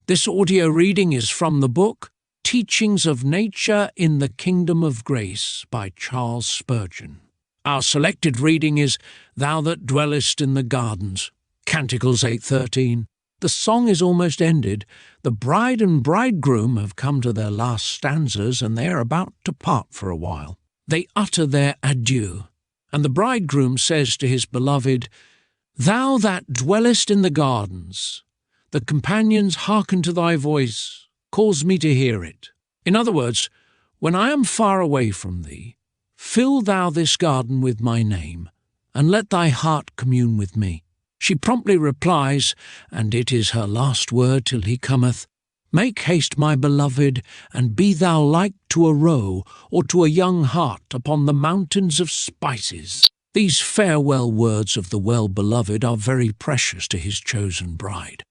This audio reading is from the book Teachings of Nature in the Kingdom of Grace by Charles Spurgeon. Our selected reading is Thou That Dwellest in the Gardens, Canticles 8:13. The song is almost ended. The bride and bridegroom have come to their last stanzas, and they are about to part for a while. They utter their adieu, and the bridegroom says to his beloved, Thou that dwellest in the gardens, the companions hearken to thy voice, cause me to hear it. In other words, when I am far away from thee, fill thou this garden with my name, and let thy heart commune with me. She promptly replies, and it is her last word till he cometh, Make haste, my beloved, and be thou like to a roe, or to a young hart upon the mountains of spices. These farewell words of the well-beloved are very precious to his chosen bride.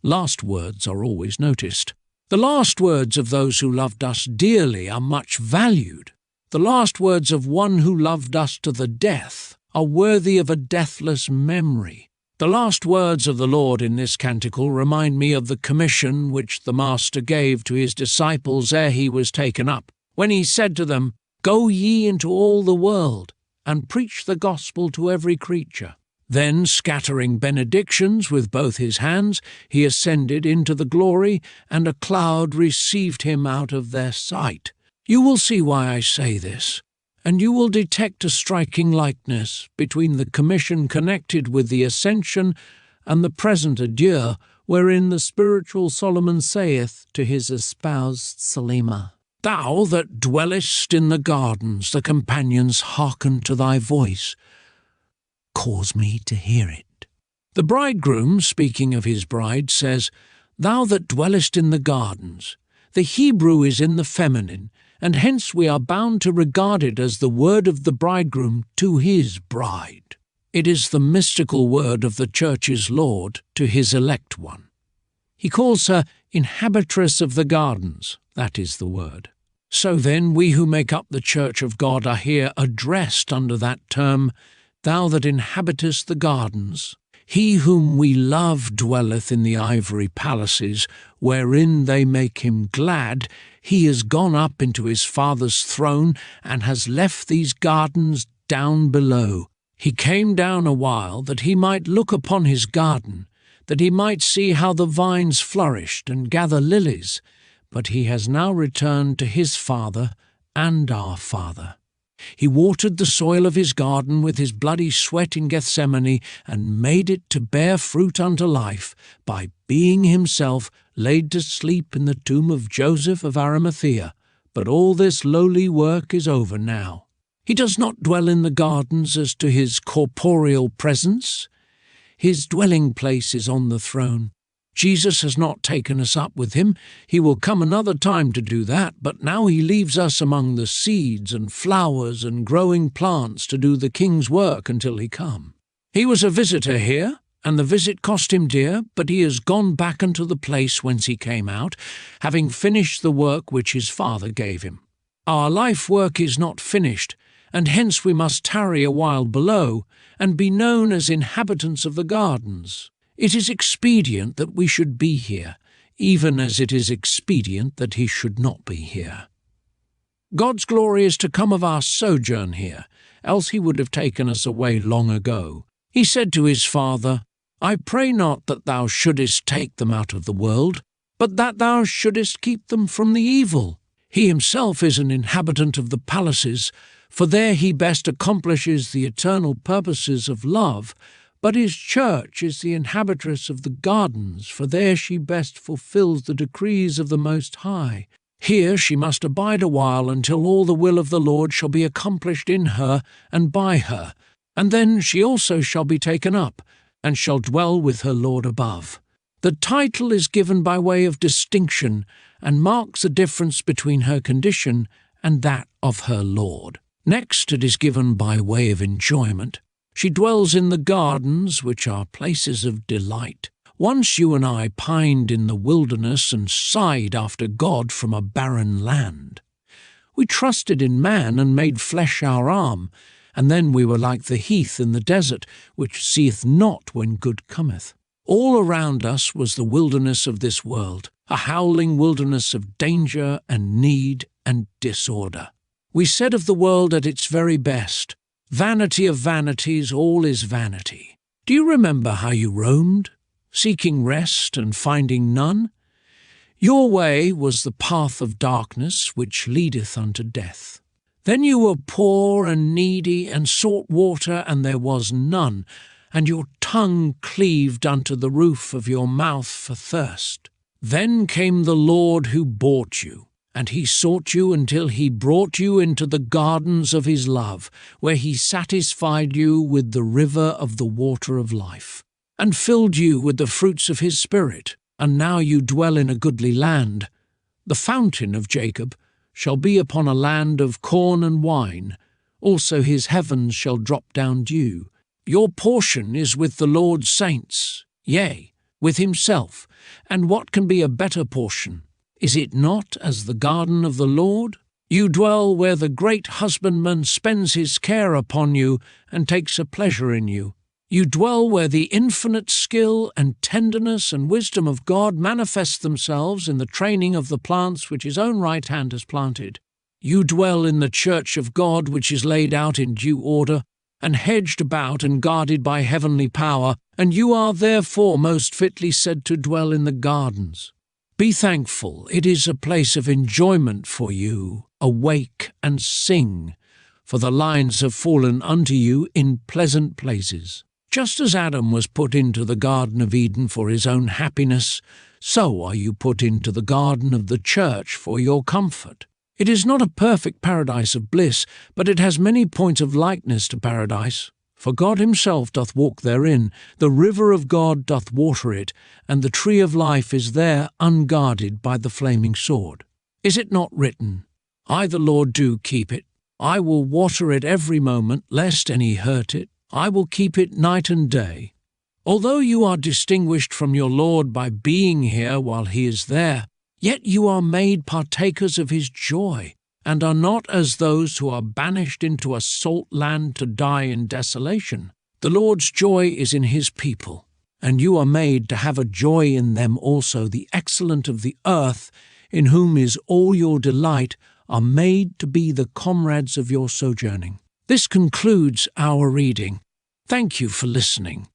Last words are always noticed. The last words of those who loved us dearly are much valued. The last words of one who loved us to the death are worthy of a deathless memory. The last words of the Lord in this canticle remind me of the commission which the Master gave to his disciples ere he was taken up, when he said to them, Go ye into all the world, and preach the gospel to every creature. Then, scattering benedictions with both his hands, he ascended into the glory, and a cloud received him out of their sight. You will see why I say this, and you will detect a striking likeness between the commission connected with the ascension and the present adieu, wherein the spiritual Solomon saith to his espoused Selima, Thou that dwellest in the gardens, the companions hearken to thy voice. Cause me to hear it. The bridegroom, speaking of his bride, says, Thou that dwellest in the gardens. The Hebrew is in the feminine, and hence we are bound to regard it as the word of the bridegroom to his bride. It is the mystical word of the Church's Lord to his elect one. He calls her inhabitress of the gardens, that is the word. So then, we who make up the Church of God are here addressed under that term, Thou that inhabitest the gardens. He whom we love dwelleth in the ivory palaces, wherein they make him glad. He is gone up into his Father's throne, and has left these gardens down below. He came down a while, that he might look upon his garden, that he might see how the vines flourished and gather lilies. But he has now returned to his Father and our Father. He watered the soil of his garden with his bloody sweat in Gethsemane, and made it to bear fruit unto life, by being himself laid to sleep in the tomb of Joseph of Arimathea. But all this lowly work is over now. He does not dwell in the gardens as to his corporeal presence. His dwelling place is on the throne. Jesus has not taken us up with him. He will come another time to do that, but now he leaves us among the seeds and flowers and growing plants to do the King's work until he come. He was a visitor here, and the visit cost him dear, but he has gone back unto the place whence he came out, having finished the work which his Father gave him. Our life work is not finished, and hence we must tarry a while below, and be known as inhabitants of the gardens. It is expedient that we should be here, even as it is expedient that he should not be here. God's glory is to come of our sojourn here, else he would have taken us away long ago. He said to his Father, I pray not that thou shouldest take them out of the world, but that thou shouldest keep them from the evil. He himself is an inhabitant of the palaces, for there he best accomplishes the eternal purposes of love, but his church is the inhabitress of the gardens, for there she best fulfills the decrees of the Most High. Here she must abide a while until all the will of the Lord shall be accomplished in her and by her, and then she also shall be taken up, and shall dwell with her Lord above. The title is given by way of distinction, and marks the difference between her condition and that of her Lord. Next it is given by way of enjoyment. She dwells in the gardens, which are places of delight. Once you and I pined in the wilderness and sighed after God from a barren land. We trusted in man and made flesh our arm, and then we were like the heath in the desert, which seeth not when good cometh. All around us was the wilderness of this world, a howling wilderness of danger and need and disorder. We said of the world at its very best, "Vanity of vanities, all is vanity." Do you remember how you roamed, seeking rest and finding none? Your way was the path of darkness which leadeth unto death. Then you were poor and needy, and sought water, and there was none, and your tongue cleaved unto the roof of your mouth for thirst. Then came the Lord who bought you, and he sought you until he brought you into the gardens of his love, where he satisfied you with the river of the water of life, and filled you with the fruits of his Spirit. And now you dwell in a goodly land. The fountain of Jacob shall be upon a land of corn and wine. Also his heavens shall drop down dew. Your portion is with the Lord's saints, yea, with himself. And what can be a better portion? Is it not as the garden of the Lord? You dwell where the great husbandman spends his care upon you and takes a pleasure in you. You dwell where the infinite skill and tenderness and wisdom of God manifest themselves in the training of the plants which his own right hand has planted. You dwell in the church of God which is laid out in due order, and hedged about and guarded by heavenly power, and you are therefore most fitly said to dwell in the gardens. Be thankful, it is a place of enjoyment for you. Awake and sing, for the lines have fallen unto you in pleasant places. Just as Adam was put into the Garden of Eden for his own happiness, so are you put into the garden of the church for your comfort. It is not a perfect paradise of bliss, but it has many points of likeness to paradise. For God himself doth walk therein, the river of God doth water it, and the tree of life is there unguarded by the flaming sword. Is it not written, I the Lord do keep it, I will water it every moment, lest any hurt it. I will keep it night and day. Although you are distinguished from your Lord by being here while he is there, yet you are made partakers of his joy, and are not as those who are banished into a salt land to die in desolation. The Lord's joy is in his people, and you are made to have a joy in them also. The excellent of the earth, in whom is all your delight, are made to be the comrades of your sojourning. This concludes our reading. Thank you for listening.